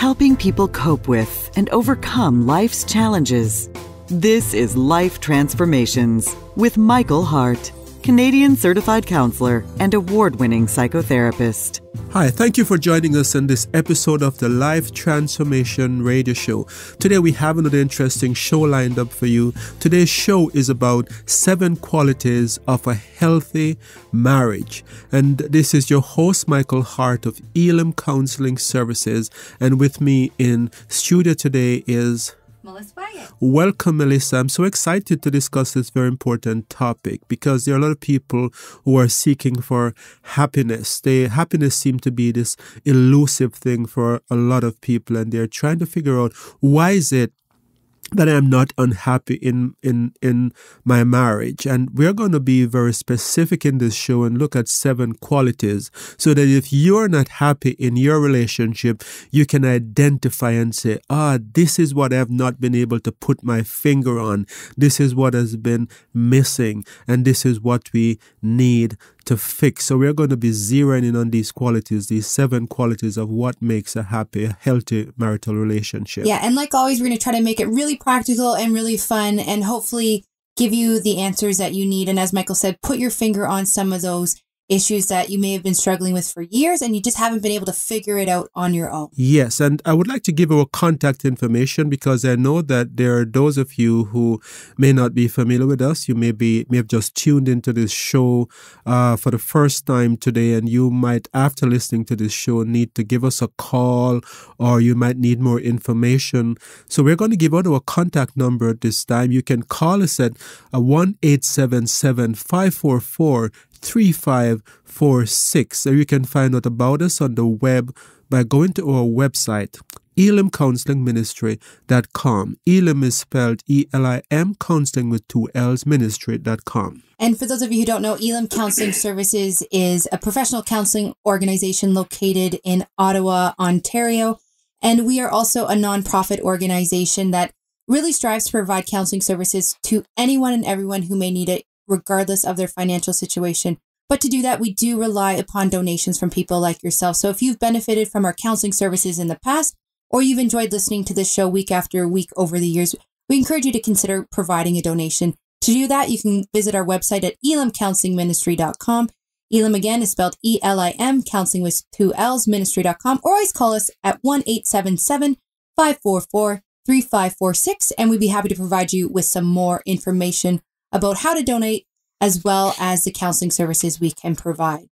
helping people cope with and overcome life's challenges. This is Life Transformations with Michael Hart, Canadian certified counselor and award-winning psychotherapist. Hi, thank you for joining us in this episode of the Life Transformation Radio Show. Today we have another interesting show lined up for you. Today's show is about 7 qualities of a healthy marriage. And this is your host, Michael Hart of Elim Counselling Services. And with me in studio today is Melissa Wyatt. Welcome, Melissa. I'm so excited to discuss this very important topic because there are a lot of people who are seeking for happiness. Happiness seems to be this elusive thing for a lot of people, and they're trying to figure out why is it that I'm not unhappy in my marriage. And we're going to be very specific in this show and look at 7 qualities so that if you're not happy in your relationship, you can identify and say, this is what I've not been able to put my finger on. This is what has been missing. And this is what we need to fix. So we're going to be zeroing in on these qualities, these 7 qualities of what makes a happy, healthy marital relationship. Yeah, and like always, we're going to try to make it really practical and really fun and hopefully give you the answers that you need. And as Michael said, put your finger on some of those issues that you may have been struggling with for years and you just haven't been able to figure it out on your own. Yes, and I would like to give our contact information because I know that there are those of you who may not be familiar with us. You may have just tuned into this show for the first time today, and you might, after listening to this show, need to give us a call or you might need more information. So we're going to give out our contact number at this time. You can call us at 1-877-544-3546. Or you can find out about us on the web by going to our website, elimcounselingministry.com. Elim is spelled E-L-I-M, counseling with 2 L's, ministry.com. And for those of you who don't know, Elim Counseling Services is a professional counseling organization located in Ottawa, Ontario. And we are also a nonprofit organization that really strives to provide counseling services to anyone and everyone who may need it, regardless of their financial situation. But to do that, we do rely upon donations from people like yourself. So if you've benefited from our counseling services in the past, or you've enjoyed listening to this show week after week over the years, we encourage you to consider providing a donation. To do that, you can visit our website at elimcounselingministry.com. Elim again is spelled E-L-I-M, counseling with 2 L's, ministry.com, or always call us at 1-877-544-3546, and we'd be happy to provide you with some more information about how to donate, as well as the counseling services we can provide.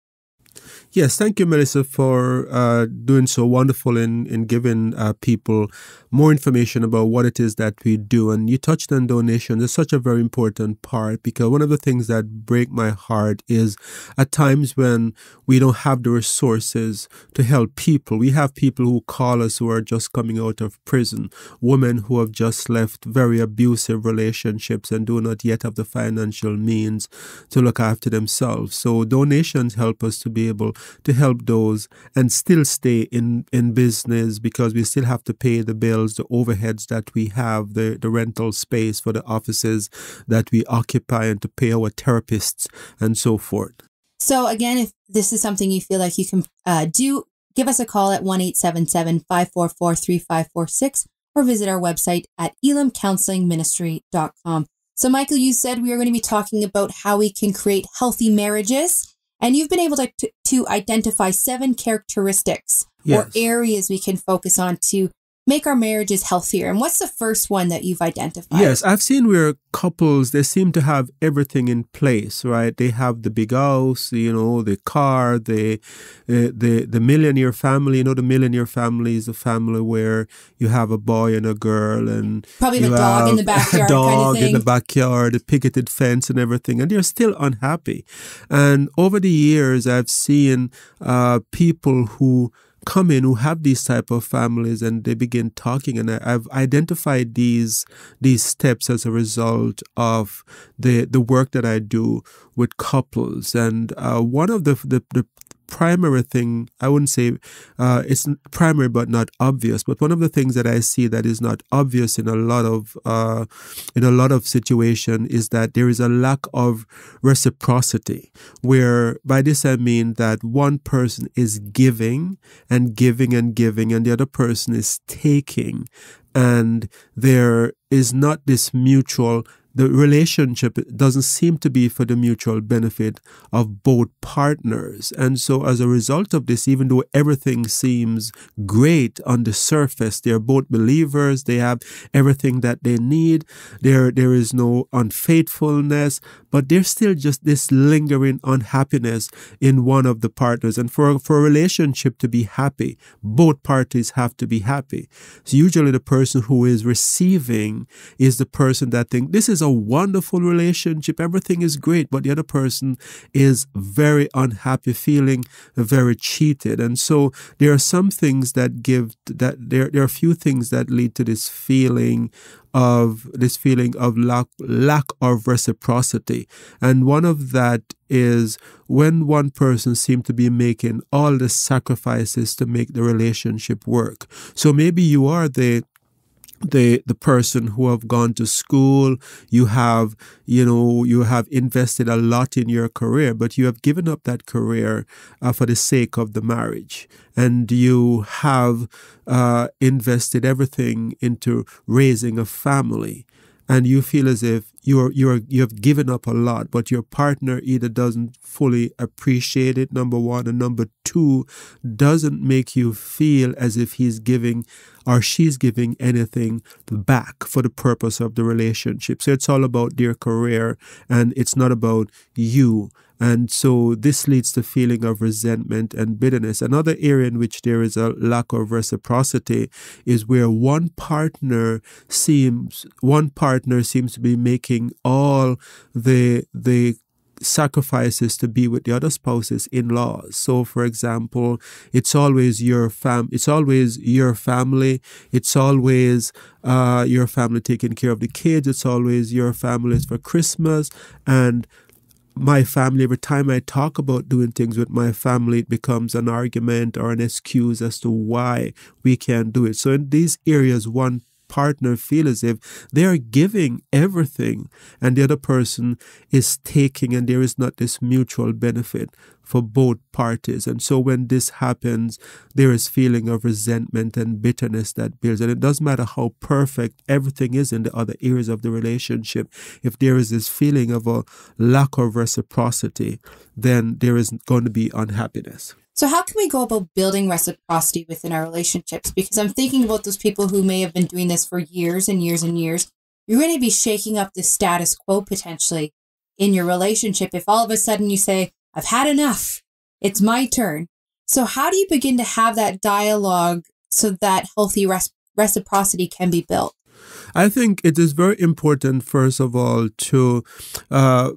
Yes, thank you, Melissa, for doing so wonderful in giving people more information about what it is that we do. And you touched on donation. It's such a very important part because one of the things that break my heart is at times when we don't have the resources to help people. We have people who call us who are just coming out of prison, women who have just left very abusive relationships and do not yet have the financial means to look after themselves. So donations help us to be able to help those and still stay in business because we still have to pay the bills, the overheads that we have, the rental space for the offices that we occupy, and to pay our therapists and so forth. So again, if this is something you feel like you can do, give us a call at 1-877-544-3546 or visit our website at elimcounselingministry.com. So Michael, you said we are going to be talking about how we can create healthy marriages. And you've been able to identify 7 characteristics or areas we can focus on to make our marriages healthier. And what's the first one that you've identified? Yes, I've seen where couples, they seem to have everything in place, right? They have the big house, the car, the millionaire family. The millionaire family is a family where you have a boy and a girl and probably the dog in the backyard, a dog kind of thing. in the backyard, a picketed fence and everything, and they're still unhappy. And over the years, I've seen people who come in who have these type of families and they begin talking, and I've identified these steps as a result of the work that I do with couples. And one of the primary thing, I wouldn't say it's primary but not obvious, but one of the things that I see that is not obvious in a lot of situation is that there is a lack of reciprocity, where by this I mean that one person is giving and giving and giving, and the other person is taking, and there is not this mutual. The relationship doesn't seem to be for the mutual benefit of both partners. And so as a result of this, even though everything seems great on the surface, they're both believers, they have everything that they need, there is no unfaithfulness, but there's still just this lingering unhappiness in one of the partners. And for a relationship to be happy, both parties have to be happy. So usually the person who is receiving is the person that thinks, this is a wonderful relationship, everything is great, but the other person is very unhappy, feeling very cheated. And so there are some things that there are a few things that lead to this feeling of lack of reciprocity. And one of that is when one person seems to be making all the sacrifices to make the relationship work. So maybe you are the person who have gone to school, you have invested a lot in your career, but you have given up that career for the sake of the marriage. And you have invested everything into raising a family. And you feel as if you have given up a lot, but your partner either doesn't fully appreciate it, number one, and number two, doesn't make you feel as if he's giving or she's giving anything back for the purpose of the relationship. So it's all about their career and it's not about you. And so this leads to feeling of resentment and bitterness. Another area in which there is a lack of reciprocity is where one partner seems to be making all the sacrifices to be with the other spouse's in-laws. So, for example, it's always your family. It's always your family taking care of the kids. It's always your family for Christmas. And my family, every time I talk about doing things with my family, it becomes an argument or an excuse as to why we can't do it. So in these areas, one partner feel as if they are giving everything and the other person is taking, and there is not this mutual benefit for both parties. And so when this happens, there is feeling of resentment and bitterness that builds. And it doesn't matter how perfect everything is in the other areas of the relationship. If there is this feeling of a lack of reciprocity, then there is going to be unhappiness. So how can we go about building reciprocity within our relationships? Because I'm thinking about those people who may have been doing this for years and years and years. You're going to be shaking up the status quo potentially in your relationship if all of a sudden you say, I've had enough. It's my turn. So how do you begin to have that dialogue so that healthy reciprocity can be built? I think it is very important, first of all, to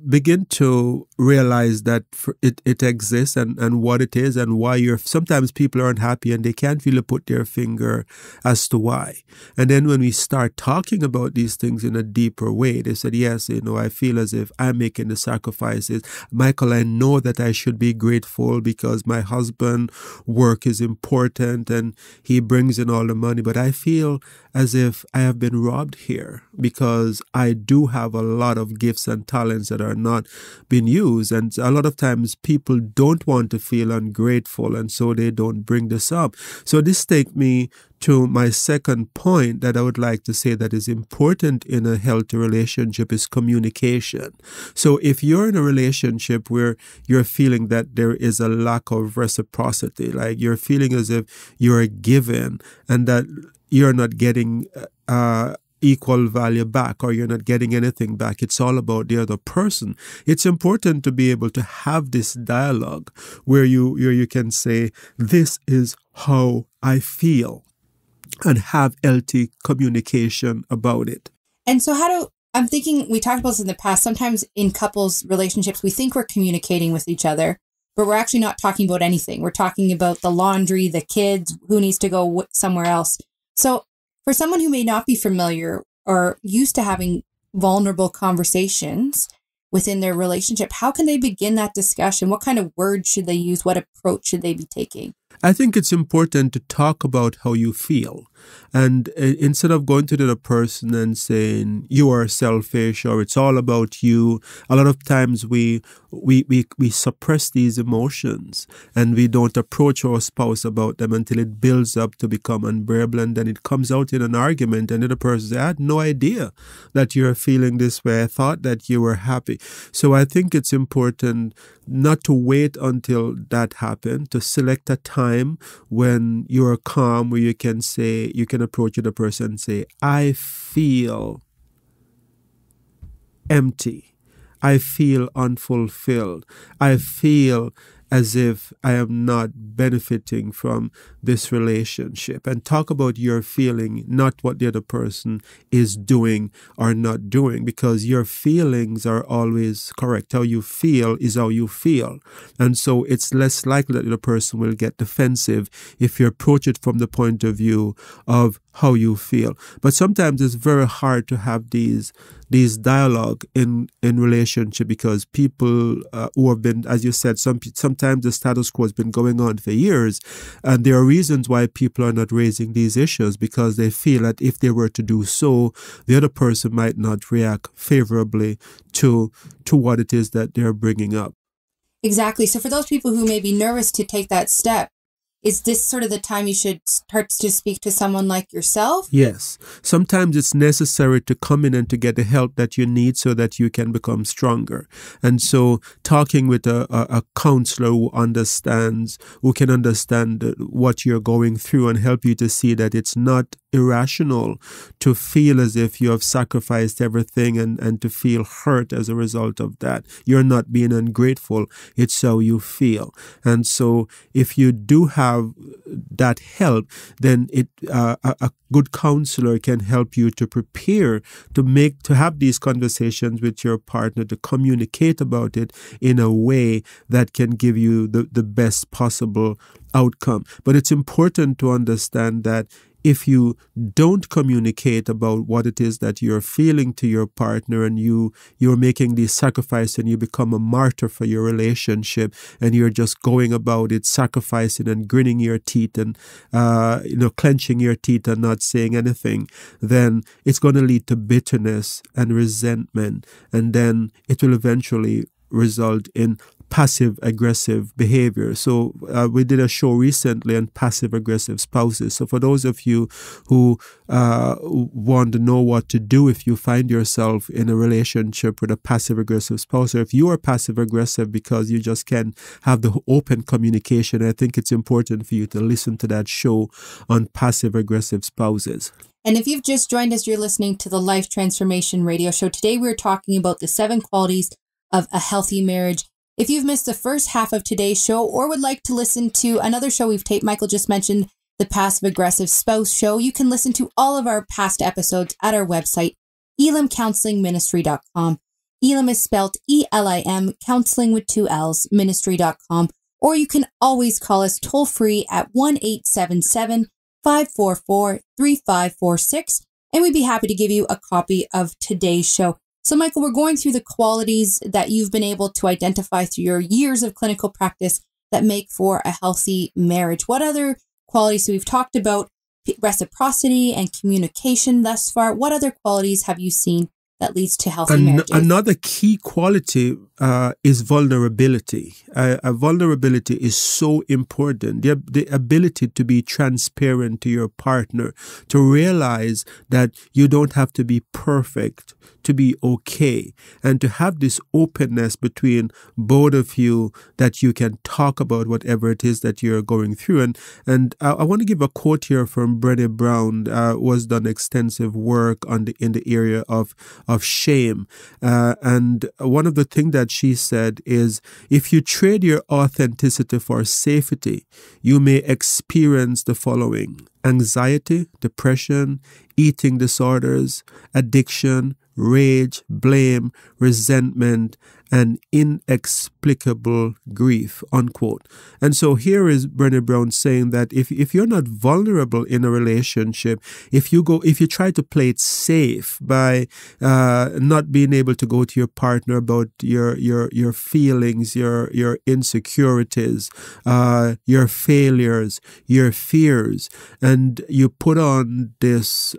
begin to realize that it exists and what it is and why sometimes people are unhappy and they can't really put their finger as to why. And then when we start talking about these things in a deeper way, they said, yes, I feel as if I'm making the sacrifices. Michael, I know that I should be grateful because my husband's work is important and he brings in all the money, but I feel as if I have been robbed here because I do have a lot of gifts and talents that are not being used. And a lot of times people don't want to feel ungrateful, and so they don't bring this up. So this takes me to my second point that I would like to say that is important in a healthy relationship is communication. So if you're in a relationship where you're feeling that there is a lack of reciprocity, like you're feeling as if you're given and that you're not getting equal value back or you're not getting anything back, it's all about the other person. It's important to be able to have this dialogue where you can say, this is how I feel, and have healthy communication about it. And so I'm thinking, we talked about this in the past, sometimes in couples relationships, we think we're communicating with each other, but we're actually not talking about anything. We're talking about the laundry, the kids, who needs to go somewhere else. So for someone who may not be familiar or used to having vulnerable conversations, within their relationship, how can they begin that discussion? What kind of words should they use? What approach should they be taking? I think it's important to talk about how you feel. And instead of going to the other person and saying, you are selfish or it's all about you, a lot of times we suppress these emotions and we don't approach our spouse about them until it builds up to become unbearable, and then it comes out in an argument and the other person says, I had no idea that you're feeling this way. I thought that you were happy. So I think it's important not to wait until that happens, to select a time when you're calm, where you can approach the person and say, I feel empty. I feel unfulfilled. I feel as if I am not benefiting from this relationship. And talk about your feeling, not what the other person is doing or not doing, because your feelings are always correct. How you feel is how you feel. And so it's less likely that the other person will get defensive if you approach it from the point of view of how you feel. But sometimes it's very hard to have these dialogue in relationship, because people who have been, as you said, sometimes the status quo has been going on for years, and there are reasons why people are not raising these issues, because they feel that if they were to do so, the other person might not react favorably to what it is that they're bringing up. Exactly. So for those people who may be nervous to take that step, is this sort of the time you should start to speak to someone like yourself? Yes. Sometimes it's necessary to come in and to get the help that you need so that you can become stronger. And so talking with a counselor who can understand what you're going through and help you to see that it's not irrational to feel as if you have sacrificed everything and to feel hurt as a result of that. You're not being ungrateful. It's how you feel. And so if you do have that help, then a good counselor can help you to prepare to have these conversations with your partner, to communicate about it in a way that can give you the best possible outcome. But it's important to understand that if you don't communicate about what it is that you're feeling to your partner, and you're making these sacrifices and you become a martyr for your relationship, and you're just going about it sacrificing and gritting your teeth and clenching your teeth and not saying anything, then it's going to lead to bitterness and resentment, and then it will eventually result in passive-aggressive behavior. So we did a show recently on passive-aggressive spouses. So for those of you who want to know what to do if you find yourself in a relationship with a passive-aggressive spouse, or if you are passive-aggressive because you just can't have the open communication, I think it's important for you to listen to that show on passive-aggressive spouses. And if you've just joined us, you're listening to the Life Transformation Radio Show. Today we're talking about the 7 qualities of a healthy marriage. If you've missed the first half of today's show or would like to listen to another show we've taped, Michael just mentioned the Passive Aggressive Spouse Show, you can listen to all of our past episodes at our website, elimcounselingministry.com. Elim is spelled E-L-I-M, counseling with 2 L's, ministry.com. Or you can always call us toll free at 1-877-544-3546, and we'd be happy to give you a copy of today's show. So, Michael, we're going through the qualities that you've been able to identify through your years of clinical practice that make for a healthy marriage. What other qualities? So we've talked about reciprocity and communication thus far. What other qualities have you seen that leads to healthy marriages? Another key quality is vulnerability. Vulnerability is so important. The ability to be transparent to your partner, to realize that you don't have to be perfect to be okay, and to have this openness between both of you that you can talk about whatever it is that you're going through. And I want to give a quote here from Brené Brown, who has done extensive work in the area of shame. And one of the things that she said is, if you trade your authenticity for safety, you may experience the following: anxiety, depression, eating disorders, addiction, rage, blame, resentment, and inexplicable grief, unquote. And so here is Brené Brown saying that if you're not vulnerable in a relationship, if you try to play it safe by not being able to go to your partner about your feelings, your insecurities, your failures, your fears, and you put on this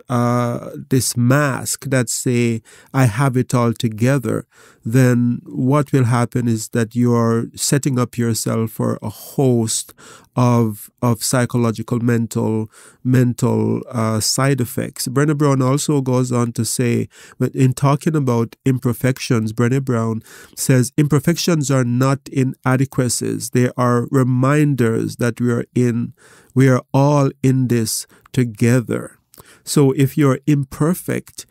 mask that say, I have it all together, then what will happen is that you are setting up yourself for a host of psychological, mental side effects. Brené Brown also goes on to say, in talking about imperfections, Brené Brown says imperfections are not inadequacies. They are reminders that we are all in this together. So if you're imperfect,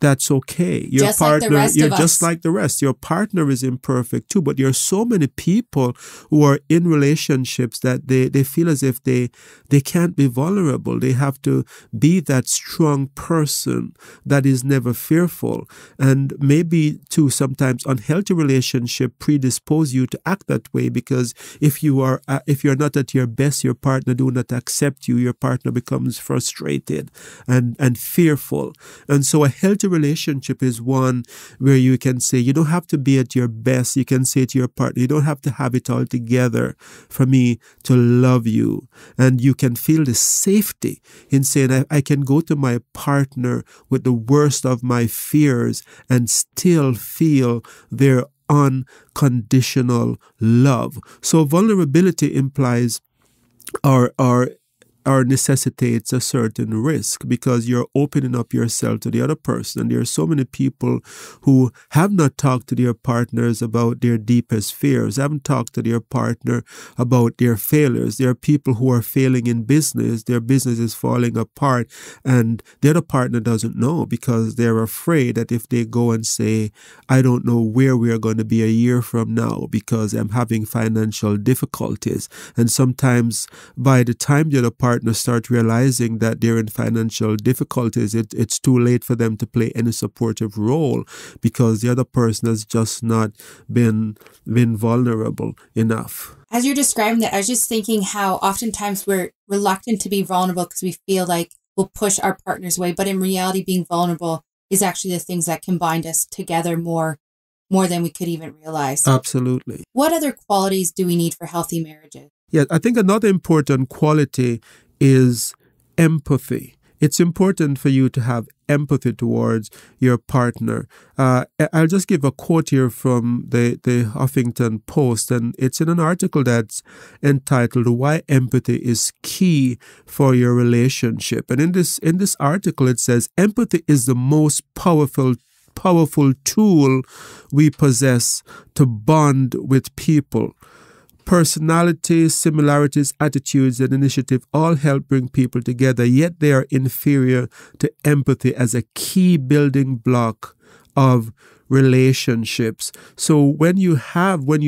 that's okay. Your just partner, like you're just like the rest. Your partner is imperfect too, but there are so many people who are in relationships that they feel as if they can't be vulnerable. They have to be that strong person that is never fearful. And maybe too, sometimes unhealthy relationship predispose you to act that way, because if you're not at your best, your partner do not accept you. Your partner becomes frustrated and fearful. And so a healthy relationship is one where you can say, you don't have to be at your best. You can say to your partner, you don't have to have it all together for me to love you. And you can feel the safety in saying, I can go to my partner with the worst of my fears and still feel their unconditional love. So vulnerability implies or necessitates a certain risk, because you're opening up yourself to the other person. And there are so many people who have not talked to their partners about their deepest fears, haven't talked to their partner about their failures. There are people who are failing in business, their business is falling apart, and the other partner doesn't know, because they're afraid that if they go and say, I don't know where we are going to be a year from now because I'm having financial difficulties. And sometimes by the time the other partner start realizing that they're in financial difficulties, it's too late for them to play any supportive role, because the other person has just not been vulnerable enough. As you're describing that, I was just thinking how oftentimes we're reluctant to be vulnerable because we feel like we'll push our partners away. But in reality, being vulnerable is actually the things that can bind us together more than we could even realize. Absolutely. What other qualities do we need for healthy marriages? Yeah, I think another important quality is empathy. It's important for you to have empathy towards your partner. I'll just give a quote here from the Huffington Post, and it's in an article that's entitled "Why Empathy is Key for Your Relationship." And in this article, it says, empathy is the most powerful tool we possess to bond with people. Personalities, similarities, attitudes, and initiative all help bring people together, yet they are inferior to empathy as a key building block of relationships. So when you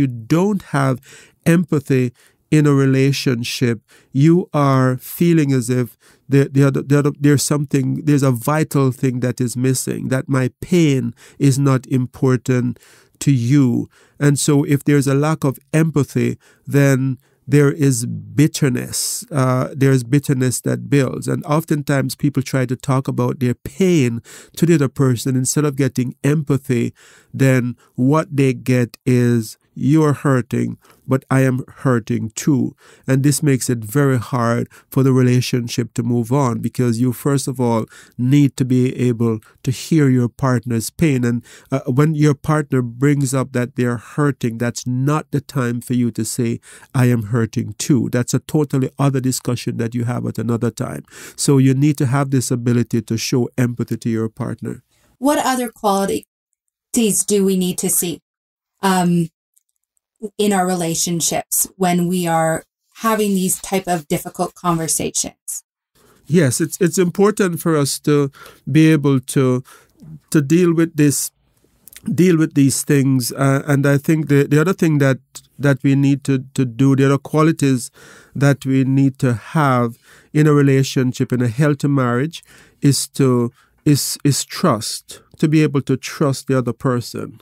don't have empathy in a relationship, you are feeling as if there's a vital thing that is missing, that my pain is not important to you. And so if there's a lack of empathy, then there is bitterness. There's bitterness that builds. And oftentimes people try to talk about their pain to the other person. Instead of getting empathy, then what they get is, you're hurting, but I am hurting too. And this makes it very hard for the relationship to move on, because you, first of all, need to be able to hear your partner's pain. And when your partner brings up that they're hurting, that's not the time for you to say, I am hurting too. That's a totally other discussion that you have at another time. So you need to have this ability to show empathy to your partner. What other qualities do we need to see in our relationships when we are having these type of difficult conversations? Yes, it's important for us to be able to deal with these things. And I think the other thing that we need to do, the other qualities that we need to have, in a relationship, in a healthy marriage, is trust, to be able to trust the other person.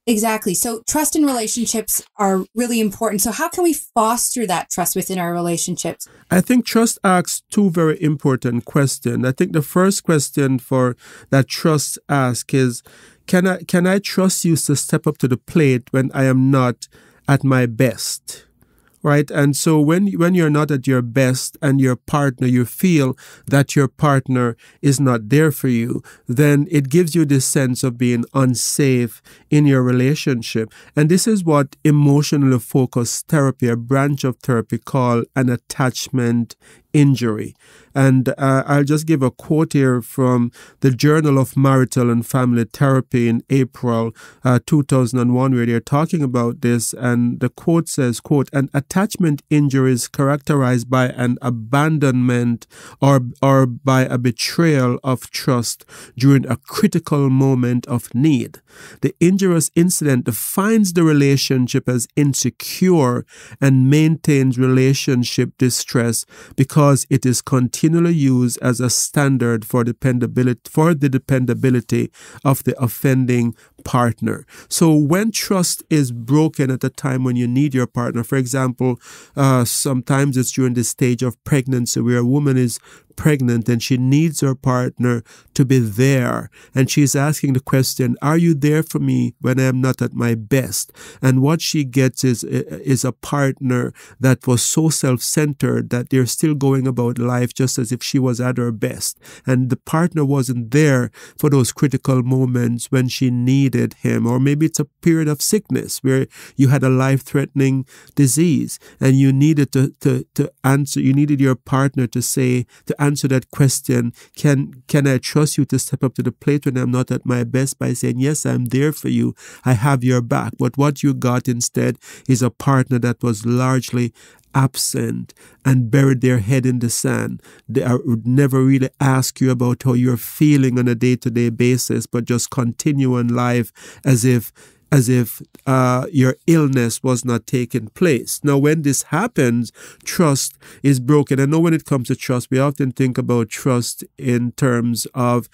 Exactly. So trust in relationships are really important. So how can we foster that trust within our relationships? I think trust asks two very important questions. I think the first question for that trust asks is, can I trust you to step up to the plate when I am not at my best? Right. And so when you're not at your best and your partner, you feel that your partner is not there for you, then it gives you this sense of being unsafe in your relationship. And this is what emotionally focused therapy, a branch of therapy called an attachment injury. And I'll just give a quote here from the Journal of Marital and Family Therapy in April 2001, where they're talking about this. And the quote says, quote, "An attachment injury is characterized by an abandonment or by a betrayal of trust during a critical moment of need. The injurious incident defines the relationship as insecure and maintains relationship distress because it is continually used as a standard for the dependability of the offending partner." So when trust is broken at a time when you need your partner, for example, sometimes it's during the stage of pregnancy where a woman is pregnant and she needs her partner to be there. And she's asking the question, are you there for me when I am not at my best? And what she gets is a partner that was so self-centered that they're still going about life just as if she was at her best. And the partner wasn't there for those critical moments when she needed him. Or maybe it's a period of sickness where you had a life-threatening disease and you needed to answer, you needed your partner to answer that question, can I trust you to step up to the plate when I'm not at my best, by saying, yes, I'm there for you, I have your back. But what you got instead is a partner that was largely absent and buried their head in the sand. They would never really ask you about how you're feeling on a day-to-day basis, but just continue on life as if your illness was not taking place. Now, when this happens, trust is broken. I know when it comes to trust, we often think about trust in terms of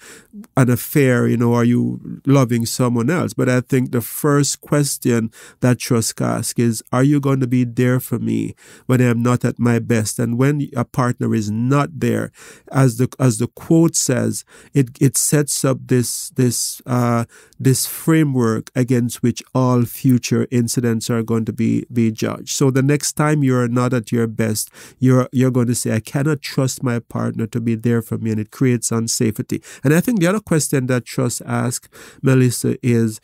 an affair, are you loving someone else? But I think the first question that trust asks is, are you going to be there for me when I am not at my best? And when a partner is not there, as the quote says, it sets up this framework against which all future incidents are going to be judged. So the next time you're not at your best, you're going to say, I cannot trust my partner to be there for me, and it creates unsafety. And I think the other question that trust asks, Melissa, is,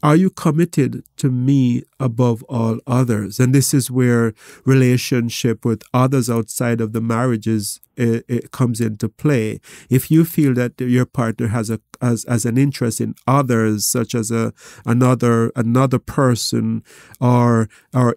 are you committed to me above all others? And this is where relationship with others outside of the marriages it comes into play. If you feel that your partner has an interest in others, such as another person or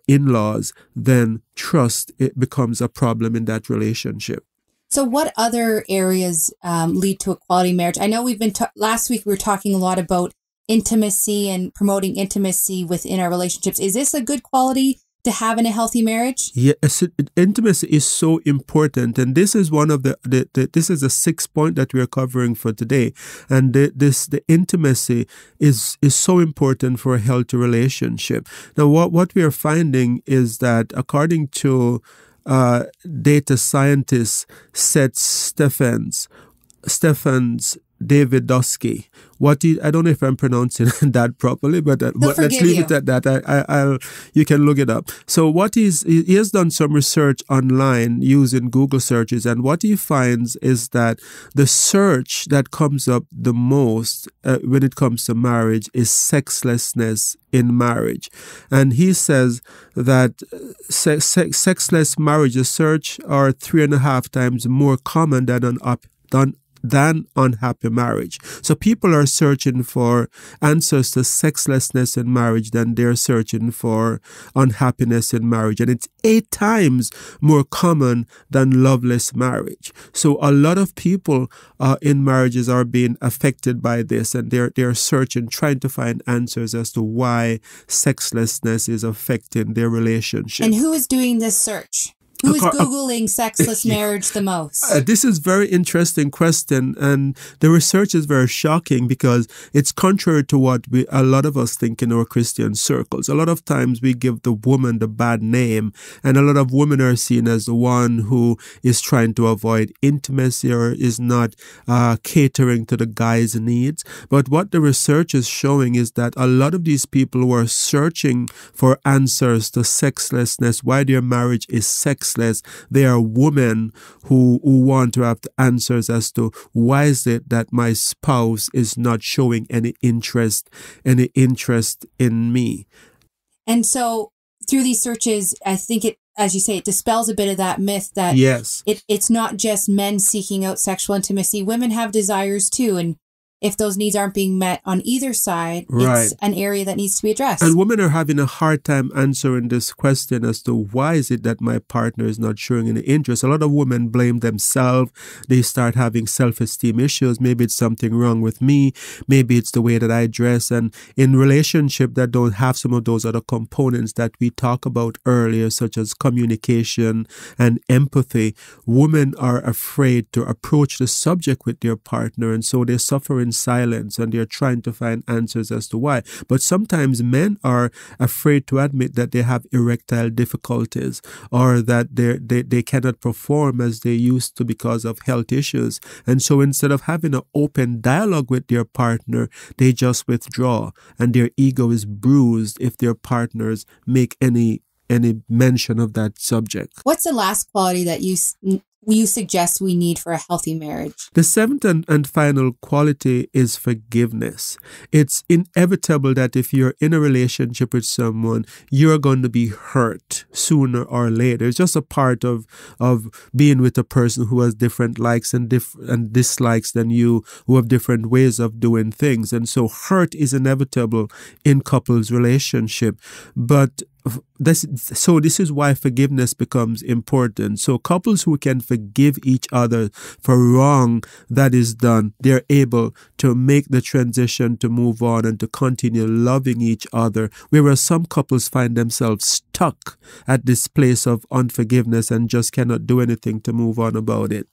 in-laws, then trust, it becomes a problem in that relationship. So what other areas lead to a quality marriage? I know we've been last week we were talking a lot about intimacy and promoting intimacy within our relationships. Is this a good quality to have in a healthy marriage? Yes, intimacy is so important, and this is one of this is the 6th point that we are covering for today. And the intimacy is so important for a healthy relationship. Now, what we are finding is that according to data scientist Seth Stephens Davidowski. I don't know if I'm pronouncing that properly, but let's leave it at that. You can look it up. So he has done some research online using Google searches, and what he finds is that the search that comes up the most when it comes to marriage is sexlessness in marriage. And he says that sexless marriages search are 3.5 times more common than unhappy marriage. So people are searching for answers to sexlessness in marriage than they're searching for unhappiness in marriage. And it's 8 times more common than loveless marriage. So a lot of people in marriages are being affected by this, and they're searching, trying to find answers as to why sexlessness is affecting their relationship. And who is doing this search? Who's Googling sexless marriage the most? This is very interesting question, and the research is very shocking because it's contrary to what a lot of us think in our Christian circles. A lot of times we give the woman the bad name, and a lot of women are seen as the one who is trying to avoid intimacy or is not catering to the guy's needs. But what the research is showing is that a lot of these people who are searching for answers to sexlessness, why their marriage is sexless, they are women who want to have the answers as to why is it that my spouse is not showing any interest in me. And so through these searches, I think it, as you say, it dispels a bit of that myth that yes, it's not just men seeking out sexual intimacy. Women have desires too. And if those needs aren't being met on either side, right, it's an area that needs to be addressed. And women are having a hard time answering this question as to why is it that my partner is not showing any interest. A lot of women blame themselves. They start having self-esteem issues. Maybe it's something wrong with me. Maybe it's the way that I dress. And in relationship that don't have some of those other components that we talked about earlier, such as communication and empathy, women are afraid to approach the subject with their partner. And so they suffer in silence and they're trying to find answers as to why. But sometimes men are afraid to admit that they have erectile difficulties or that they cannot perform as they used to because of health issues. And so instead of having an open dialogue with their partner, they just withdraw and their ego is bruised if their partners make any mention of that subject. What's the last quality that you suggest we need for a healthy marriage? The seventh and final quality is forgiveness. It's inevitable that if you're in a relationship with someone, you're going to be hurt sooner or later. It's just a part of being with a person who has different likes and dislikes than you, who have different ways of doing things. And so hurt is inevitable in couples' relationship. But this is why forgiveness becomes important. So couples who can forgive each other for wrong that is done, they're able to make the transition to move on and to continue loving each other. Whereas some couples find themselves stuck at this place of unforgiveness and just cannot do anything to move on about it.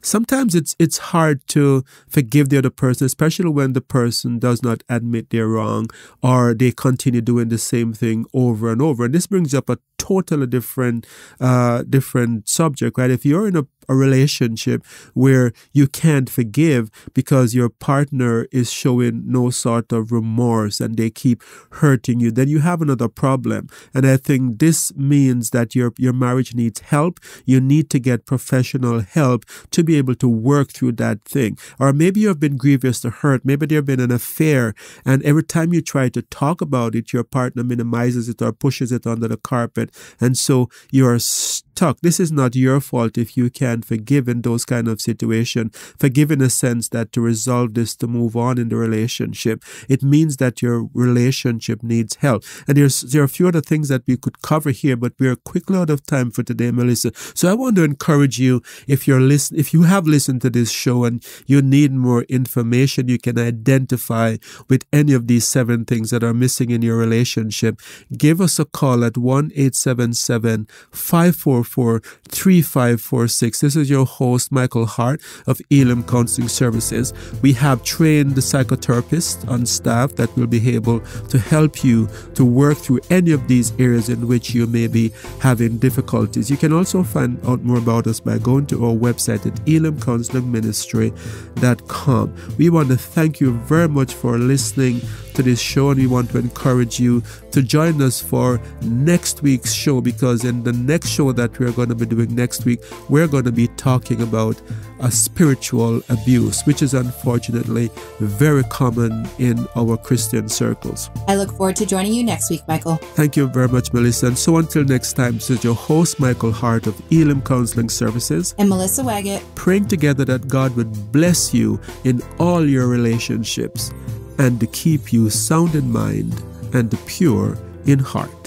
Sometimes it's hard to forgive the other person, especially when the person does not admit they're wrong or they continue doing the same thing over and over. And this brings up a totally different subject, right? If you're in a relationship where you can't forgive because your partner is showing no sort of remorse and they keep hurting you, then you have another problem. And I think this means that your marriage needs help. You need to get professional help to be able to work through that thing. Or maybe you have been grievous to hurt. Maybe there have been an affair, and every time you try to talk about it, your partner minimizes it or pushes it under the carpet. And so you're stuck. This is not your fault if you can't forgive in those kind of situations. Forgive in a sense that to resolve this, to move on in the relationship, it means that your relationship needs help. And there are a few other things that we could cover here, but we are quickly out of time for today, Melissa. So I want to encourage you, if you have listened to this show and you need more information, you can identify with any of these 7 things that are missing in your relationship. Give us a call at 1-877-544-3546. This is your host, Michael Hart of Elim Counselling Services. We have trained the psychotherapist on staff that will be able to help you to work through any of these areas in which you may be having difficulties. You can also find out more about us by going to our website at elimcounselingministry.com. We want to thank you very much for listening to this show, and we want to encourage you to join us for next week's show, because in the next show that we're going to be doing next week, we're going to be talking about a spiritual abuse, which is unfortunately very common in our Christian circles. I look forward to joining you next week, Michael. Thank you very much, Melissa. And so until next time, this is your host, Michael Hart of Elim Counselling Services, and Melissa Waggett, praying together that God would bless you in all your relationships and to keep you sound in mind and pure in heart.